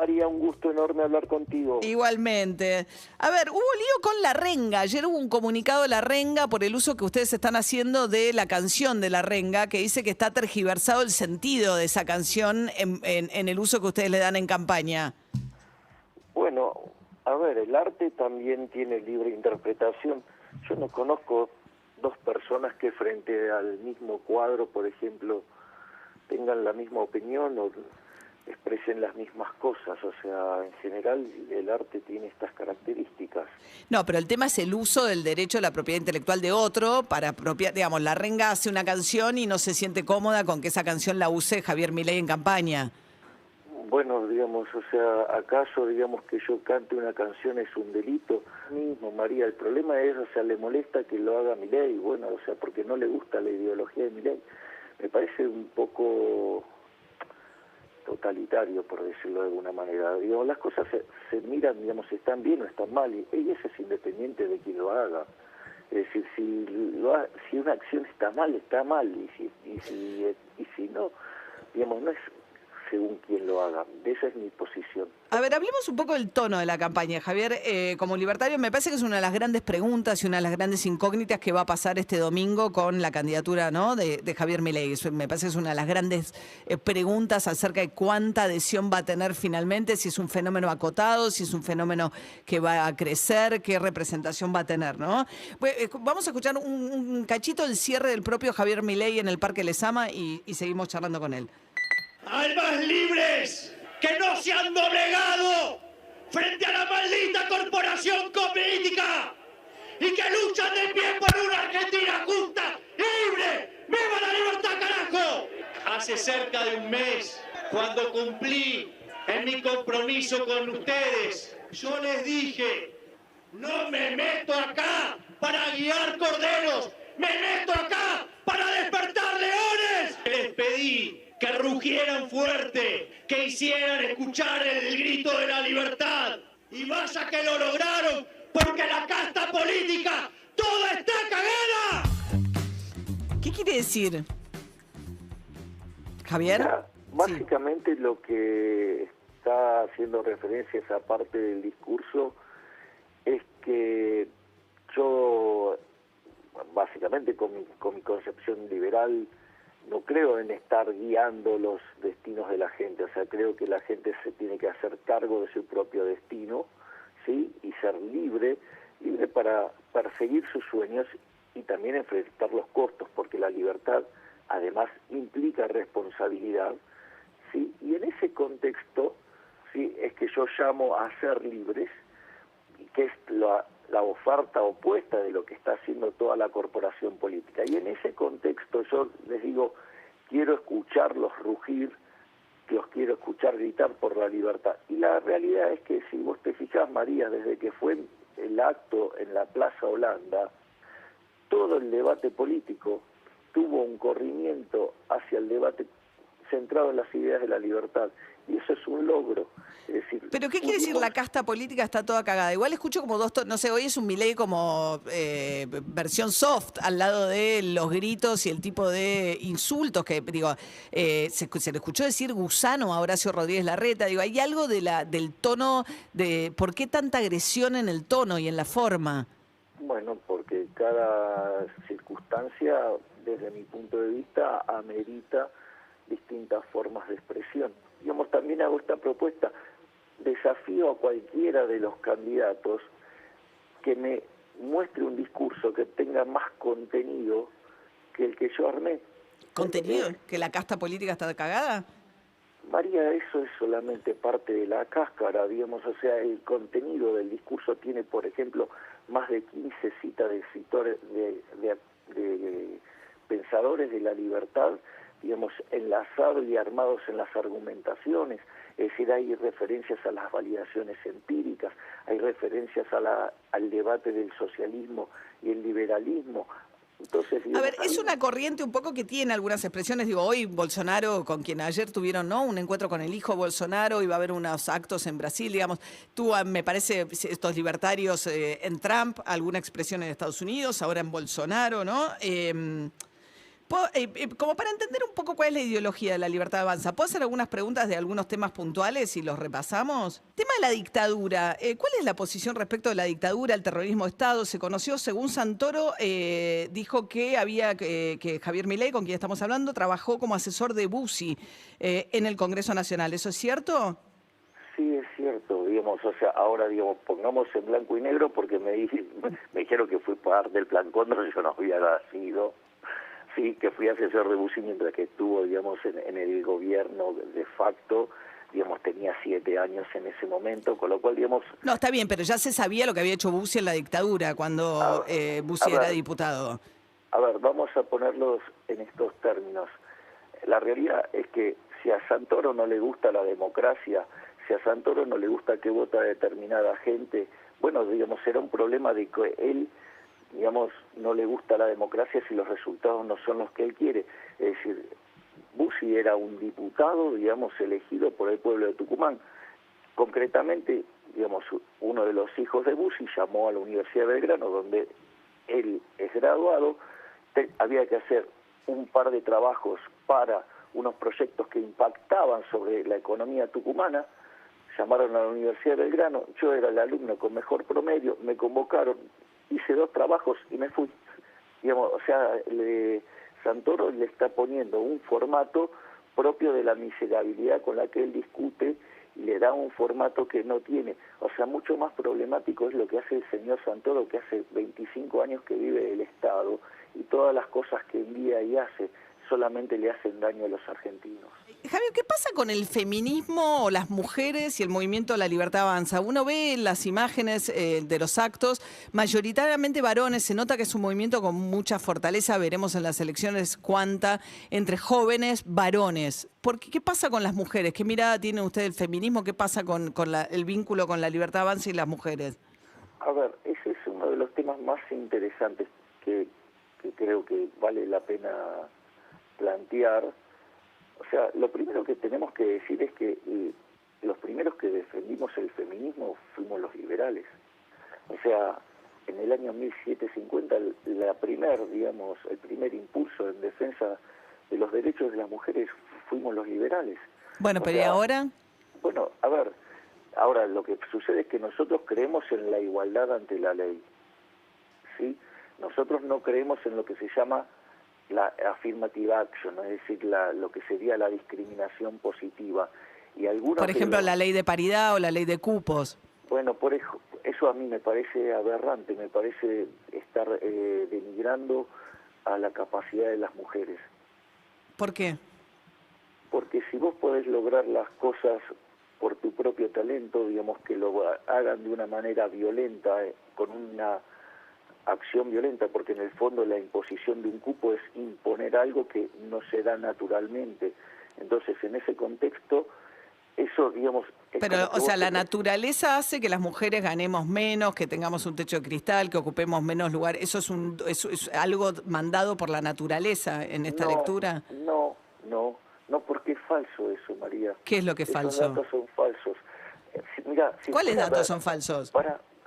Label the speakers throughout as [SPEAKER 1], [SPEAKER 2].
[SPEAKER 1] María, un gusto enorme hablar contigo.
[SPEAKER 2] Igualmente. A ver, hubo lío con La Renga. Ayer hubo un comunicado de La Renga por el uso que ustedes están haciendo de la canción de La Renga, que dice que está tergiversado el sentido de esa canción en el uso que ustedes le dan en campaña.
[SPEAKER 1] Bueno, a ver, el arte también tiene libre interpretación. Yo no conozco dos personas que frente al mismo cuadro, por ejemplo, tengan la misma opinión o expresen las mismas cosas. O sea, en general el arte tiene estas características.
[SPEAKER 2] No, pero el tema es el uso del derecho a la propiedad intelectual de otro para apropiar, digamos, La Renga hace una canción y no se siente cómoda con que esa canción la use Javier Milei en campaña.
[SPEAKER 1] Bueno, digamos, o sea, ¿acaso, digamos, que yo cante una canción es un delito? Mismo, María, el problema es, o sea, le molesta que lo haga Milei, bueno, o sea, porque no le gusta la ideología de Milei. Me parece un poco totalitario, por decirlo de alguna manera. Digamos, las cosas se miran, digamos, si están bien o están mal, y eso es independiente de quien lo haga. Es decir, si una acción está mal, y si no, digamos, no es según quien lo haga. Esa es mi posición.
[SPEAKER 2] A ver, hablemos un poco del tono de la campaña, Javier. Como libertario, me parece que es una de las grandes preguntas y una de las grandes incógnitas que va a pasar este domingo con la candidatura, ¿no?, de Javier Milei. Me parece que es una de las grandes preguntas acerca de cuánta adhesión va a tener finalmente, si es un fenómeno acotado, si es un fenómeno que va a crecer, qué representación va a tener, ¿no? Vamos a escuchar un cachito del cierre del propio Javier Milei en el Parque Lezama y seguimos charlando con él.
[SPEAKER 3] Almas libres que no se han doblegado frente a la maldita corporación política y que luchan de pie por una Argentina justa y libre. ¡Viva la libertad, carajo! Hace cerca de un mes, cuando cumplí en mi compromiso con ustedes, yo les dije: no me meto acá para guiar corderos, me meto acá para despertar leones. Les pedí que rugieran fuerte, que hicieran escuchar el grito de la libertad. Y vaya que lo lograron, porque la casta política toda está cagada.
[SPEAKER 2] ¿Qué quiere decir, Javier?
[SPEAKER 1] Mira, básicamente lo que está haciendo referencia a esa parte del discurso es que yo, básicamente con mi concepción liberal, no creo en estar guiando los destinos de la gente. O sea, creo que la gente se tiene que hacer cargo de su propio destino, ¿sí? Y ser libre para perseguir sus sueños y también enfrentar los costos, porque la libertad además implica responsabilidad, ¿sí? Y en ese contexto, ¿sí?, es que yo llamo a ser libres, y que es la oferta opuesta de lo que está haciendo toda la corporación política. Y en ese contexto yo les digo, quiero escucharlos rugir, que los quiero escuchar gritar por la libertad. Y la realidad es que, si vos te fijás, María, desde que fue el acto en la Plaza Holanda, todo el debate político tuvo un corrimiento hacia el debate centrado en las ideas de la libertad. Y eso es un logro. Es decir,
[SPEAKER 2] ¿Pero qué quiere decir la casta política está toda cagada? Igual escucho como no sé, hoy es un Milei como versión soft al lado de los gritos y el tipo de insultos que, digo, se le escuchó decir gusano a Horacio Rodríguez Larreta. Digo, hay algo del tono, de por qué tanta agresión en el tono y en la forma.
[SPEAKER 1] Bueno, porque cada circunstancia, desde mi punto de vista, amerita distintas formas de expresión. Digamos, también hago esta propuesta: desafío a cualquiera de los candidatos que me muestre un discurso que tenga más contenido que el que yo armé.
[SPEAKER 2] ¿Contenido? ¿Que la casta política está cagada?
[SPEAKER 1] María, eso es solamente parte de la cáscara, digamos. O sea, el contenido del discurso tiene, por ejemplo, más de 15 citas de escritores, de pensadores de la libertad, digamos, enlazados y armados en las argumentaciones. Es decir, hay referencias a las validaciones empíricas, hay referencias al debate del socialismo y el liberalismo. Entonces, digamos,
[SPEAKER 2] a ver, es una corriente un poco que tiene algunas expresiones. Digo, hoy Bolsonaro, con quien ayer tuvieron, ¿no?, un encuentro con el hijo Bolsonaro, iba a haber unos actos en Brasil, digamos. Tú, me parece, estos libertarios en Trump, alguna expresión en Estados Unidos, ahora en Bolsonaro, ¿no? Como para entender un poco cuál es la ideología de La Libertad Avanza, ¿puedo hacer algunas preguntas de algunos temas puntuales y los repasamos? Tema de la dictadura. ¿Cuál es la posición respecto de la dictadura, el terrorismo de Estado? Se conoció, según Santoro, dijo que que Javier Milei, con quien estamos hablando, trabajó como asesor de Bussi en el Congreso Nacional. ¿Eso es cierto?
[SPEAKER 1] Sí, es cierto, digamos, o sea, ahora, digamos, pongamos en blanco y negro porque me dijeron que fui parte del Plan Cóndor, yo no había sido. Sí, que fui asesor de Bussi mientras que estuvo, digamos, en el gobierno de facto, digamos, tenía 7 años en ese momento, con lo cual, digamos...
[SPEAKER 2] No, está bien, pero ya se sabía lo que había hecho Bussi en la dictadura, cuando Bussi era diputado.
[SPEAKER 1] A ver, vamos a ponerlos en estos términos. La realidad es que si a Santoro no le gusta la democracia, si a Santoro no le gusta que vota determinada gente, bueno, digamos, será un problema de que él, digamos, no le gusta la democracia si los resultados no son los que él quiere. Es decir, Bussi era un diputado, digamos, elegido por el pueblo de Tucumán. Concretamente, digamos, uno de los hijos de Bussi llamó a la Universidad de Belgrano, donde él es graduado. Había que hacer un par de trabajos para unos proyectos que impactaban sobre la economía tucumana. Llamaron a la Universidad de Belgrano, yo era el alumno con mejor promedio, me convocaron, hice 2 trabajos y me fui. Digamos, o sea, Santoro le está poniendo un formato propio de la miserabilidad con la que él discute y le da un formato que no tiene. O sea, mucho más problemático es lo que hace el señor Santoro, que hace 25 años que vive el Estado, y todas las cosas que envía y hace solamente le hacen daño a los argentinos.
[SPEAKER 2] Javier, ¿qué pasa con el feminismo o las mujeres y el movimiento La Libertad Avanza? Uno ve las imágenes de los actos, mayoritariamente varones, se nota que es un movimiento con mucha fortaleza, veremos en las elecciones cuánta, entre jóvenes, varones. ¿Qué pasa con las mujeres? ¿Qué mirada tiene usted del feminismo? ¿Qué pasa con el vínculo con La Libertad Avanza y las mujeres?
[SPEAKER 1] A ver, ese es uno de los temas más interesantes que creo que vale la pena plantear. O sea, lo primero que tenemos que decir es que los primeros que defendimos el feminismo fuimos los liberales. O sea, en el año 1750 el primer impulso en defensa de los derechos de las mujeres fuimos los liberales.
[SPEAKER 2] Bueno, pero ¿y ahora?
[SPEAKER 1] Bueno, a ver, ahora lo que sucede es que nosotros creemos en la igualdad ante la ley, ¿sí? Nosotros no creemos en lo que se llama la affirmative action, es decir, lo que sería la discriminación positiva. Y algunos
[SPEAKER 2] por ejemplo, la ley de paridad o la ley de cupos.
[SPEAKER 1] Bueno, por eso a mí me parece aberrante, me parece estar denigrando a la capacidad de las mujeres.
[SPEAKER 2] ¿Por qué?
[SPEAKER 1] Porque si vos podés lograr las cosas por tu propio talento, digamos que lo hagan de una manera violenta, con una acción violenta, porque en el fondo la imposición de un cupo es imponer algo que no se da naturalmente. Entonces, en ese contexto, eso, digamos...
[SPEAKER 2] Pero, o sea, la naturaleza hace que las mujeres ganemos menos, que tengamos un techo de cristal, que ocupemos menos lugar. ¿Eso es algo mandado por la naturaleza en esta lectura?
[SPEAKER 1] No, porque es falso eso, María.
[SPEAKER 2] ¿Qué es lo que es falso?
[SPEAKER 1] Esos datos son falsos. Mirá,
[SPEAKER 2] ¿Cuáles datos son falsos?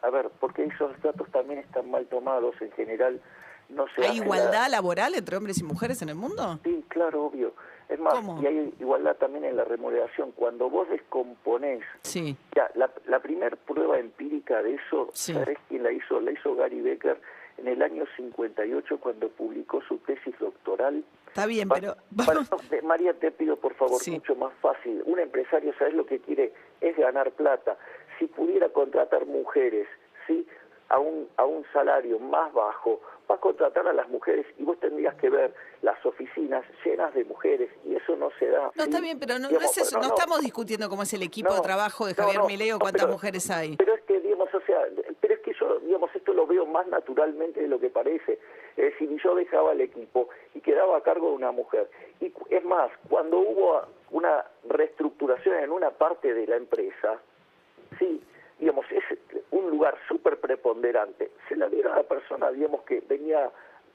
[SPEAKER 1] A ver, porque esos datos también están mal tomados en general. No se
[SPEAKER 2] ¿Hay igualdad laboral entre hombres y mujeres en el mundo?
[SPEAKER 1] Sí, claro, obvio. Es más,
[SPEAKER 2] ¿cómo?
[SPEAKER 1] Y hay igualdad también en la remuneración. Cuando vos descomponés...
[SPEAKER 2] Sí.
[SPEAKER 1] Ya, la primer prueba empírica de eso,
[SPEAKER 2] sí.
[SPEAKER 1] ¿Sabés quién la hizo? La hizo Gary Becker en el año 58 cuando publicó su tesis doctoral.
[SPEAKER 2] Está bien, pero...
[SPEAKER 1] María, te pido por favor,
[SPEAKER 2] sí.
[SPEAKER 1] mucho más fácil. Un empresario, ¿sabes lo que quiere? Es ganar plata. Si pudiera contratar mujeres, ¿sí?, a un salario más bajo, va a contratar a las mujeres y vos tendrías que ver las oficinas llenas de mujeres y eso no se da.
[SPEAKER 2] No,
[SPEAKER 1] ¿sí?
[SPEAKER 2] está bien, pero no es eso. No estamos discutiendo cómo es el equipo de trabajo de Javier Milei o cuántas mujeres hay.
[SPEAKER 1] Pero es que, digamos, o sea, pero es que yo, digamos, esto lo veo más naturalmente de lo que parece. Es decir, yo dejaba el equipo y quedaba a cargo de una mujer. Y es más, cuando hubo una reestructuración en una parte de la empresa, sí, digamos, es un lugar súper preponderante. Se la dieron a la persona, digamos, que venía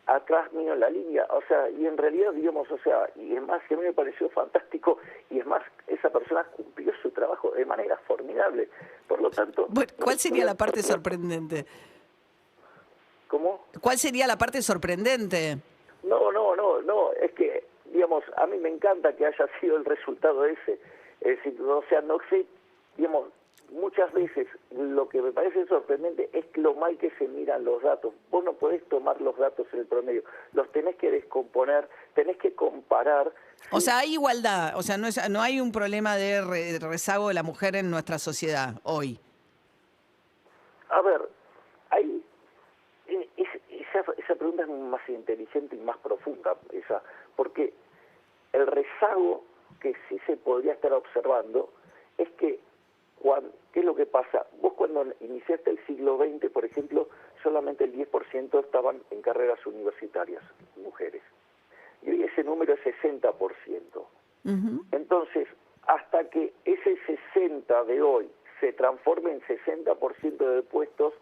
[SPEAKER 1] atrás mío en la línea, o sea, y en realidad, digamos, o sea, y es más, que a mí me pareció fantástico, y es más, esa persona cumplió su trabajo de manera formidable. Por lo tanto...
[SPEAKER 2] Bueno, ¿cuál sería la parte sorprendente?
[SPEAKER 1] ¿Cómo?
[SPEAKER 2] ¿Cuál sería la parte sorprendente?
[SPEAKER 1] No, no, es que, digamos, a mí me encanta que haya sido el resultado ese. Es decir, o sea, no sé, digamos, muchas veces lo que me parece sorprendente es lo mal que se miran los datos. Vos no podés tomar los datos en el promedio, los tenés que descomponer, tenés que comparar.
[SPEAKER 2] O sea, hay igualdad, o sea, no hay un problema de rezago de la mujer en nuestra sociedad hoy.
[SPEAKER 1] A ver, hay, esa pregunta es más inteligente y más profunda, porque el rezago que sí se podría estar observando es que, ¿qué es lo que pasa? Vos cuando iniciaste el siglo XX, por ejemplo, solamente el 10% estaban en carreras universitarias, mujeres. Y hoy ese número es 60%.
[SPEAKER 2] Uh-huh.
[SPEAKER 1] Entonces, hasta que ese 60 de hoy se transforme en 60% de puestos,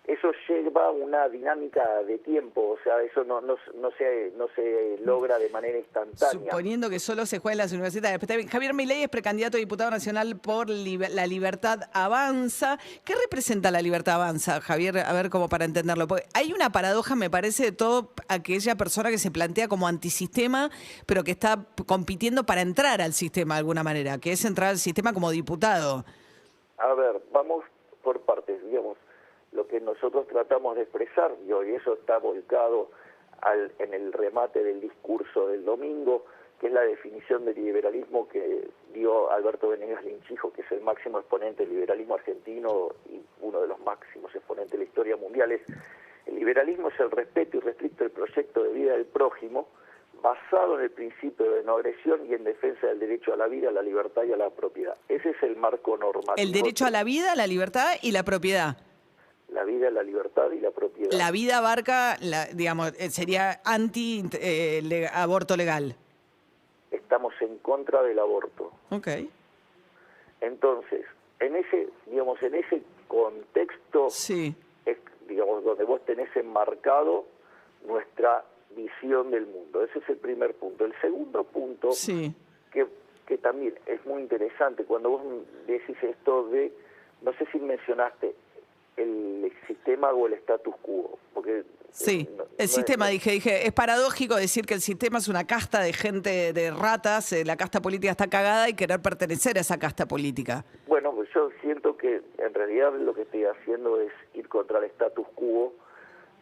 [SPEAKER 1] eso lleva una dinámica de tiempo, o sea, eso no se logra de manera instantánea.
[SPEAKER 2] Suponiendo que solo se juega en las universidades. Javier Milei es precandidato a diputado nacional por La Libertad Avanza. ¿Qué representa La Libertad Avanza, Javier? A ver, como para entenderlo. Porque hay una paradoja, me parece, de todo aquella persona que se plantea como antisistema, pero que está compitiendo para entrar al sistema de alguna manera, que es entrar al sistema como diputado.
[SPEAKER 1] A ver, vamos por partes, digamos. Lo que nosotros tratamos de expresar, y hoy eso está volcado en el remate del discurso del domingo, que es la definición del liberalismo que dio Alberto Venegas Linchijo, que es el máximo exponente del liberalismo argentino y uno de los máximos exponentes de la historia mundial. El liberalismo es el respeto irrestricto del proyecto de vida del prójimo, basado en el principio de no agresión y en defensa del derecho a la vida, a la libertad y a la propiedad. Ese es el marco normativo.
[SPEAKER 2] El derecho a la vida, la libertad y la propiedad.
[SPEAKER 1] La vida, la libertad y la propiedad.
[SPEAKER 2] La vida abarca, digamos, sería aborto legal.
[SPEAKER 1] Estamos en contra del aborto.
[SPEAKER 2] Ok.
[SPEAKER 1] Entonces, en ese contexto,
[SPEAKER 2] sí,
[SPEAKER 1] es, digamos, donde vos tenés enmarcado nuestra visión del mundo. Ese es el primer punto. El segundo punto,
[SPEAKER 2] sí,
[SPEAKER 1] que también es muy interesante, cuando vos decís esto de, no sé si mencionaste el sistema o el status quo, porque
[SPEAKER 2] sí, el sistema, dije, es paradójico decir que el sistema es una casta de gente, de ratas, la casta política está cagada y querer pertenecer a esa casta política.
[SPEAKER 1] Bueno, pues yo siento que en realidad lo que estoy haciendo es ir contra el status quo,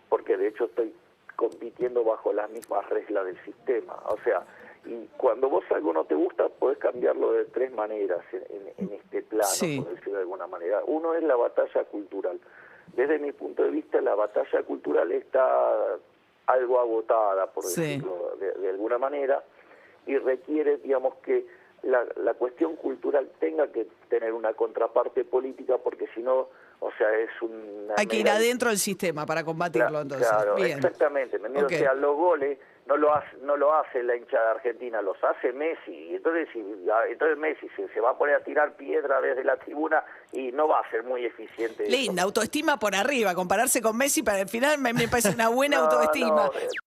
[SPEAKER 1] porque de hecho estoy compitiendo bajo las mismas reglas del sistema. O sea, y cuando vos algo no te gusta, podés cambiarlo de tres maneras en este plano,
[SPEAKER 2] sí,
[SPEAKER 1] por decirlo de alguna manera. Uno es la batalla cultural. Desde mi punto de vista, la batalla cultural está algo agotada, por decirlo de alguna manera, y requiere, digamos, que la cuestión cultural tenga que tener una contraparte política, porque si no, o sea, es una...
[SPEAKER 2] Hay que ir adentro del sistema para combatirlo, entonces.
[SPEAKER 1] Claro,
[SPEAKER 2] bien.
[SPEAKER 1] Exactamente. Okay. O sea, los goles no lo hace la hinchada argentina, los hace Messi. Entonces Messi se va a poner a tirar piedra desde la tribuna y no va a ser muy eficiente.
[SPEAKER 2] Linda, autoestima por arriba. Compararse con Messi para el final me parece una buena autoestima.